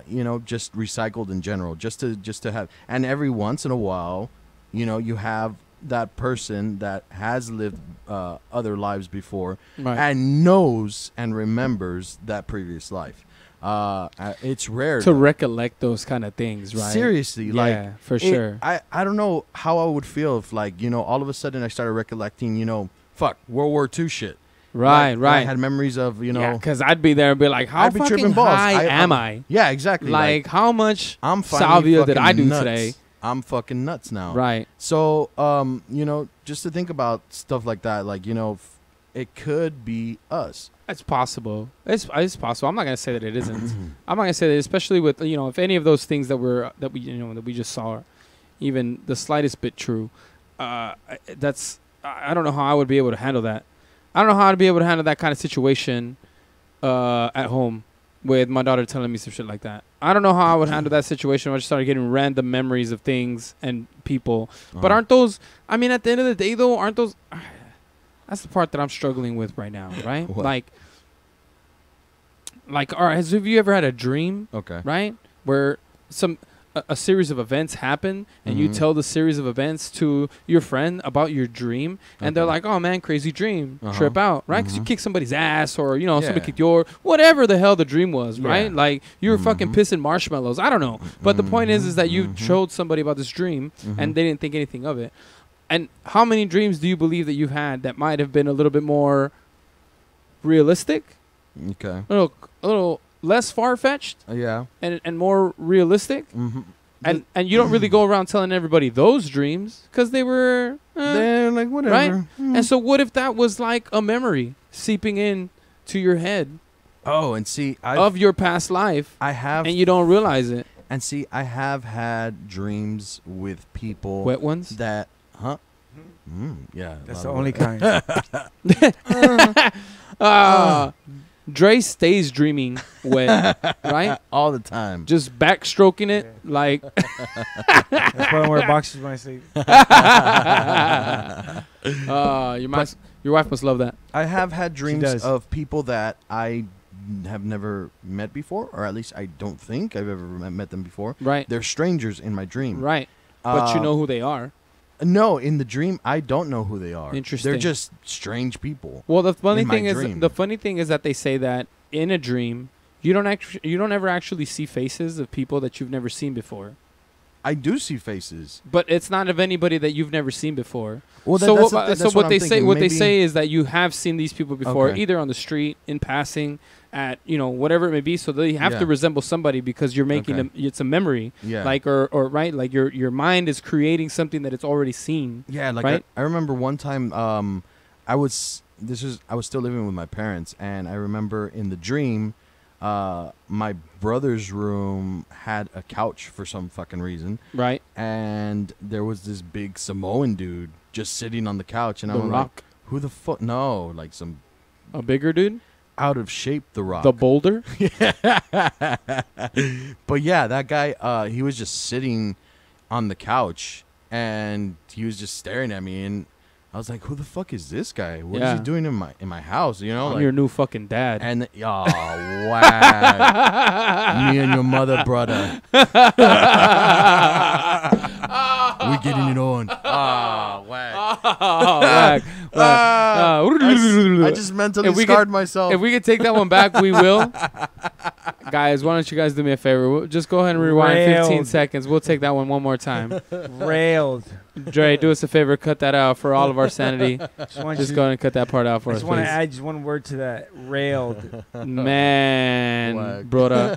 you know, just recycled in general, just to have. And every once in a while, you know, you have that person that has lived other lives before, Right. and knows and remembers that previous life. It's rare To though. recollect those kind of things, right? Seriously, Yeah, like for sure. I don't know how I would feel if, like, you know, all of a sudden I started recollecting, you know, World War II shit. Right, Like, right. I had memories of, you know, Yeah, because I'd be there and be like, how I'd be fucking tripping balls. high am I? Yeah, exactly. Like, how much I'm finally salvia did fucking I do nuts. today? I'm fucking nuts now. Right. So, you know, just to think about stuff like that, like, you know, it could be us. It's possible. It's possible. I'm not gonna say that it isn't. I'm not gonna say that, especially with, you know, if any of those things that we just saw are even the slightest bit true. I don't know how I would be able to handle that. I don't know how I'd be able to handle that kind of situation at home with my daughter telling me some shit like that. I don't know how I would handle that situation. I just started getting random memories of things and people. But aren't those? I mean, at the end of the day, though, aren't those? That's the part that I'm struggling with right now, right? What? Like, all right, have you ever had a dream, Okay. right, where a series of events happen, and you Mhm. tell the series of events to your friend about your dream, and they're Okay. like, "Oh man, crazy dream, Uh-huh. trip out," right? Because you Mhm. kicked somebody's ass, or you know, somebody Yeah. kicked your whatever the hell the dream was, right? Yeah. Like you were fucking Mhm. pissing marshmallows. I don't know, but the point is that you Mhm. told somebody about this dream, Mhm. and they didn't think anything of it. And how many dreams do you believe that you've had that might have been a little bit more realistic, Okay. a little less far fetched, Yeah. and more realistic? Mm-hmm. And you don't really go around telling everybody those dreams because they were They're like, whatever. right. Mm. And so what if that was like a memory seeping in to your head Oh, and see, of your past life, I have, and you don't realize it? and see, I have had dreams with people Wet ones. that, yeah. That's a the lot only of- kind. Dre stays dreaming wet, right? all the time. Just backstroking it like. That's why I wear boxers when I sleep. Your wife must love that. I have had dreams does. of people that I have never met before, or at least I don't think I've ever met them before. Right. They're strangers in my dream. Right. But you Uh, know who they are. No, in the dream, I don't know who they are. Interesting. They're just strange people. Well, the funny in my thing is, dream. the funny thing is that they say that in a dream, you don't ever actually see faces of people that you've never seen before. I do see faces. But it's not of anybody that you've never seen before. Well, So that's what, the- so that's what I'm they say, thinking. what they Maybe- say is that you have seen these people before, Okay. either on the street, in passing, at whatever it may be. So they have to Yeah. resemble somebody because you're making Okay. it's a memory, Yeah. like or right, like your mind is creating something that it's already seen. Yeah, like right? I remember one time I was still living with my parents, and I remember in the dream my brother's room had a couch for some fucking reason, Right. and there was this big Samoan dude just sitting on the couch, and The I'm Rock. like, who the fuck? No, like some A bigger dude. out of shape The Rock. The boulder. But yeah, that guy, he was just sitting on the couch, and he was just staring at me, and I was like, who the fuck is this guy? What is Yeah. he doing in my house? You know, I'm like, your new fucking dad. and wow, me and your mother, brother, we're getting it on. Whack. Whack. I just mentally If we scarred myself. If we could take that one back, we will. Guys, why don't you guys do me a favor? Just go ahead and rewind 15 Railed. seconds. We'll take that one more time. Railed. Dre, do us a favor. Cut that out for all of our sanity. Just want Just you- go ahead and cut that part out for I us, just want to please. add just one word to that. Railed. Man, Whack. brother.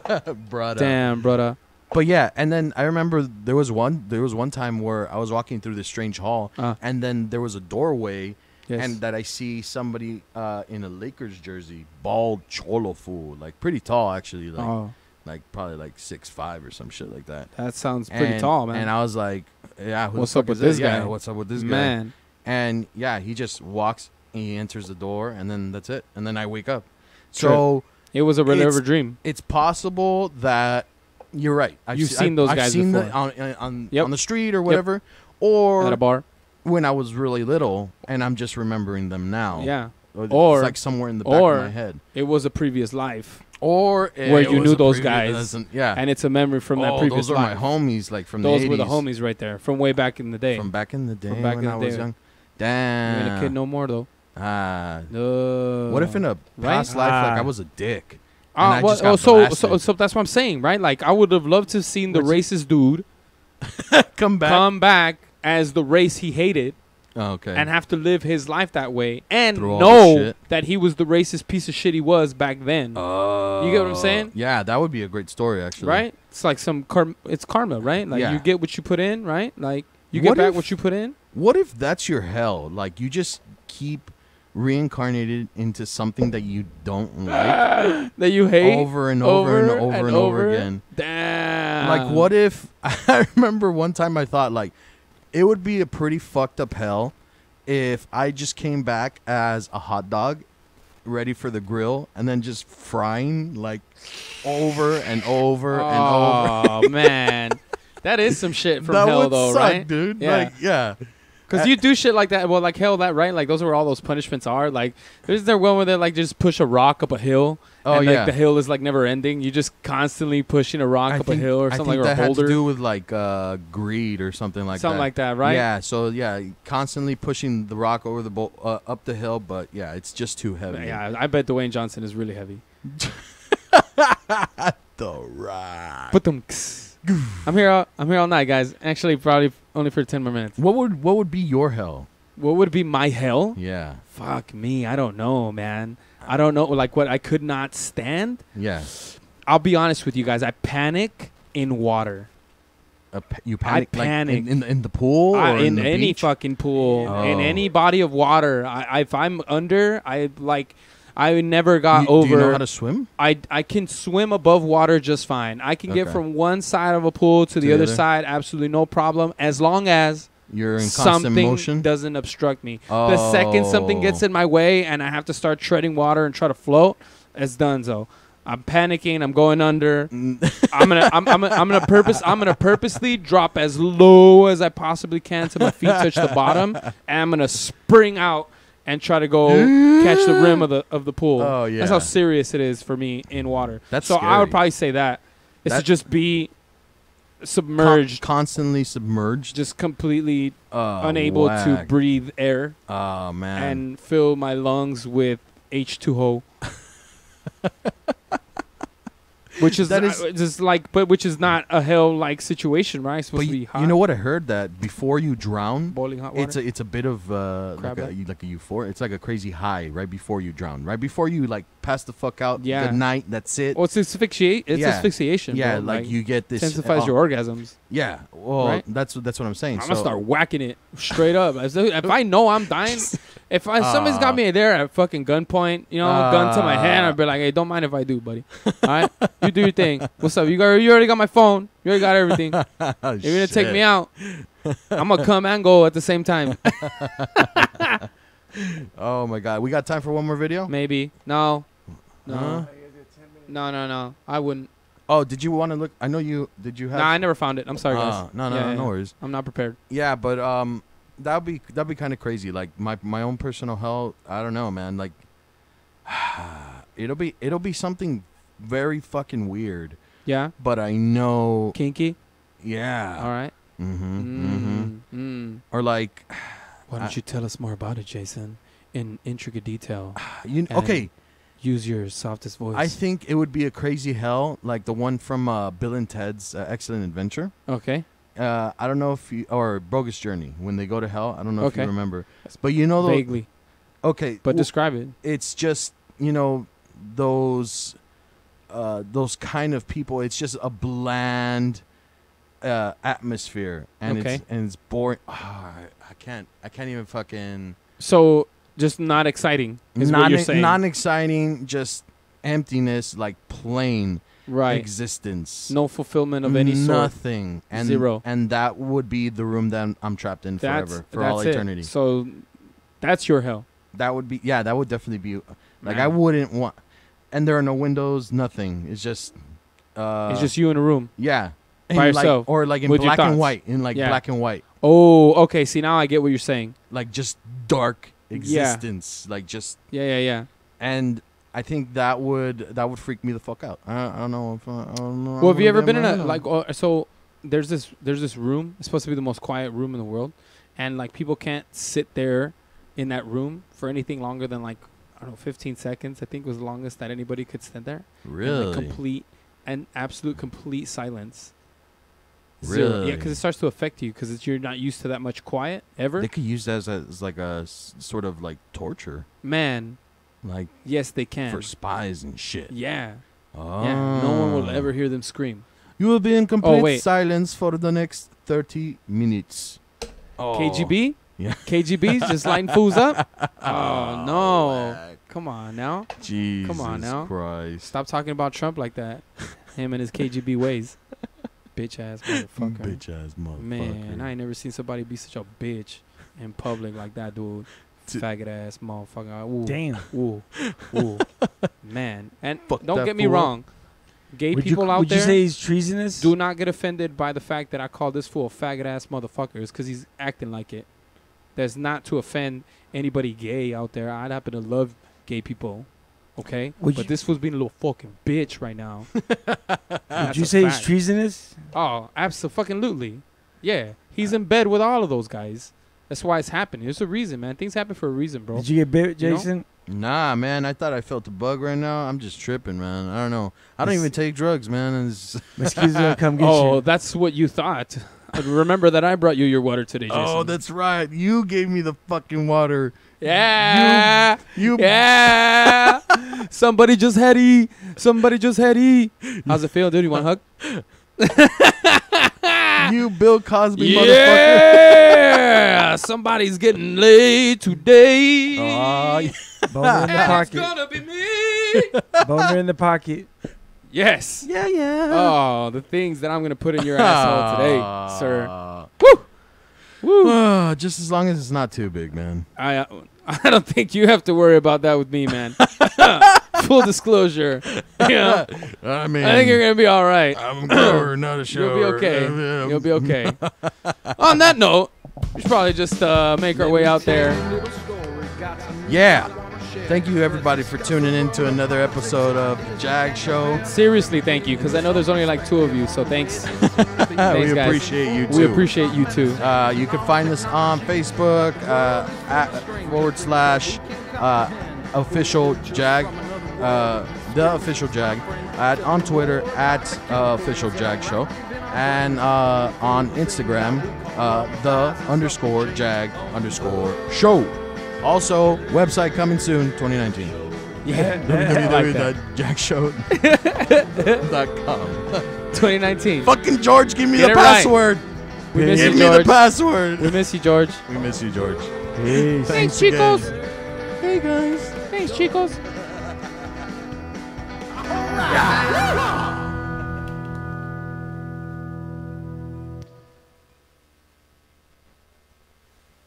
brother. Damn, brother. But yeah, and then I remember there was one time where I was walking through this strange hall, and then there was a doorway, Yes. and that I see somebody in a Lakers jersey, bald cholo fool, like pretty tall actually, like probably like 6'5" or some shit like that. That sounds pretty And- tall, man. And I was like, yeah, who What's the up fuck with is this Yeah, guy? what's up with this guy? Man. And yeah, he just walks, he enters the door, and then that's it. And then I wake up. So It was a real It's- ever dream. it's possible that you're right. You've seen those guys I've seen before. on Yep. the street or whatever, or At a bar. when I was really little, and I'm just remembering them now. Yeah. Or Or- it's like somewhere in the back of or- my head. It was a previous life. Or Where it you was knew a those previous- guys, Yeah. And it's a memory from that previous those are life. my homies, like from Those the 80s. were the homies right there from way back in the day. From back in the day From back when in I the was day. young. You ain't a Damn. kid no more, though. What if in a past life, like I was a dick? And I just got blasted. So that's what I'm saying, right? Like, I would have loved to have seen the racist dude Come back. come back as the race he hated Oh, okay. and have to live his life that way and Through all the know shit. that he was the racist piece of shit he was back then. You get what I'm saying? Yeah, that would be a great story, actually. Right? It's like it's karma, right? Like, Yeah. you get what you put in, right? Like, you What get back if- what you put in. What if that's your hell? Like you just keep reincarnated into something that you don't like That you hate over and over and over and over again. Damn. Like what if I remember one time I thought like it would be a pretty fucked up hell if I just came back as a hot dog ready for the grill and then just frying like over and over and over. Oh man, that is some shit from that hell, would though, suck, right? dude. Yeah. Like yeah. Because you do shit like that. Well, like hell, that right? Like those are where all those punishments are. Like, isn't there one where they like just push a rock up a hill? Oh, and, yeah. like the hill is like never ending. You just constantly pushing a rock up a hill or something, I think like, or that a had to boulder, do with like greed or something like something that. like that, right? Yeah. So yeah, constantly pushing the rock over the up the hill, but yeah, it's just too heavy. Yeah, I bet Dwayne Johnson is really heavy. The rock. Put them. I'm here all night, guys. Actually, probably only for 10 more minutes. What would be your hell? What would be my hell? Yeah. Fuck me. I don't know, man. I don't know. Like what I could not stand. Yeah. I'll be honest with you guys. I panic in water. You panic, panic. like in the pool or In the any beach? fucking pool, in Oh. any body of water. If I'm under, I never got Do over. you know how to swim? I can swim above water just fine. I can get Okay. from one side of a pool to the the other other? side, absolutely no problem, as long as You're in constant something motion. doesn't obstruct me. The second something gets in my way and I have to start treading water and try to float, it's donezo. I'm panicking. I'm going under. I'm gonna purposely drop as low as I possibly can till my feet touch the bottom, and I'm gonna spring out and try to go catch the rim of the pool. Oh, yeah. That's how serious it is for me in water. That's so I scary. would probably say that is to That- just be submerged, Constantly submerged. just completely unable to whack. breathe air Oh man. and fill my lungs with H2O. Which is That is- just like, but which is not a hell like situation, right? It's but supposed to be hot. you know what I heard that before you drown, boiling hot water. it's a bit of Crab leg? like a euphoria. It's like a crazy high right before you drown, right before you like pass the fuck out. Yeah. Good night. That's it. Well, it's asphyxiation. It's Yeah. asphyxiation. Yeah, bro. like you get this intensifies your orgasms. Yeah. Well, Right? that's what I'm saying. I'm gonna start whacking it straight up. If I know I'm dying, if somebody's got me there at fucking gunpoint, gun to my head, I'd be like, hey, don't mind if I do, buddy. All right, you do your thing. What's up? You already got my phone. You already got everything. You're gonna take me out. I'm gonna come and go at the same time. Oh my god, we got time for one more video? Maybe. No. Huh? No. I wouldn't. Oh, did you want to look? I know you. Did you have? Nah, I never found it. I'm sorry, guys. No, Yeah. no worries. I'm not prepared. Yeah, but that'd be kind of crazy. Like my own personal hell. I don't know, man. Like it'll be something very fucking weird. Yeah. But I know. Kinky. Yeah. All right. Or like. Why don't you tell us more about it, Jason, in intricate detail? Okay. Use your softest voice. I think it would be a crazy hell, like the one from Bill and Ted's Excellent Adventure. Okay. I don't know if you, or Bogus Journey, when they go to hell. I don't know if you remember, but you know vaguely. Okay, but describe it. It's just those kind of people. It's just a bland atmosphere, and it's boring. Oh, I can't even fucking. So just not exciting is what you're saying. Non-exciting, just emptiness, like plain existence. No fulfillment of any sort. Nothing. And zero. And that would be the room that I'm trapped in forever, for all eternity. So that's your hell. That would be, that would definitely be, like, I wouldn't want, and there are no windows, nothing. It's just you in a room. Yeah. By yourself. Or like in black and white. Black and white. Oh, okay. See, now I get what you're saying. Like just dark existence. Like just. Yeah. And I think that would freak me the fuck out. I don't know if I don't know. Well, have you ever been in so there's this room. It's supposed to be the most quiet room in the world, and like people can't sit there in that room for anything longer than like, I don't know, 15 seconds. I think was the longest that anybody could stand there. Really? Absolute complete silence. Really? Zero. Yeah, because it starts to affect you because you're not used to that much quiet ever. They could use that as like a sort of like torture. Man. Like, yes, they can. For spies and shit. Yeah. Oh. Yeah. No one will ever hear them scream. You will be in complete silence for the next 30 minutes. Oh. KGB? Yeah. KGB's just lighting fools up? Oh, no. Come on now. Jesus Come on now. Christ. Stop talking about Trump like that. Him and his KGB ways. Bitch ass motherfucker. Bitch ass motherfucker. Man, I ain't never seen somebody be such a bitch in public like that, dude. Faggot ass motherfucker. Ooh. Damn. Ooh. Man. And Fuck, don't get me wrong. Gay people out there. Would you say he's treasonous? Do not get offended by the fact that I call this fool a faggot ass motherfucker. It's because he's acting like it. That's not to offend anybody gay out there. I'd happen to love gay people. Okay? But this fool's being a little fucking bitch right now. Would you say he's treasonous? Oh, absolutely. Yeah. He's in bed with all of those guys. That's why it's happening. There's a reason, man. Things happen for a reason, bro. Did you get bit, Jason? Nah, man. I thought I felt a bug right now. I'm just tripping, man. I don't know. I don't even take drugs, man. Mosquitoes gonna come get you. Oh, that's what you thought. Remember that I brought you your water today, Jason. Oh, that's right. You gave me the fucking water. Yeah. Yeah. Somebody just had E. How's it feel, dude? You want a hug? You Bill Cosby motherfucker. Yeah. Somebody's getting laid today. Oh, yeah. Boner in the pocket. It's gonna be me. Boner in the pocket. Yes. Yeah. Oh, the things that I'm going to put in your asshole today, sir. Woo! Just as long as it's not too big, man. I don't think you have to worry about that with me, man. Full disclosure. You know, I mean, I think you're going to be all right. I'm a grower, not a shower. You'll be okay. You'll be okay. On that note, we should probably just make our way out there. Yeah. Thank you, everybody, for tuning in to another episode of the JAG Show. Seriously, thank you, because I know there's only like 2 of you, so thanks. Thanks, we guys. appreciate you, too. We appreciate you, too. You can find us on Facebook, /official JAG, the official JAG, on Twitter, official JAG Show, and on Instagram, _JAG_show. Also, website coming soon, 2019. Yeah. www.jagshow.com. 2019. Fucking George, give me Get the it right. password. We miss Give you, me George. the password. We miss you, George. We miss you, George. Peace. Thanks, chicos. Hey, guys. Thanks, chicos. Yeah.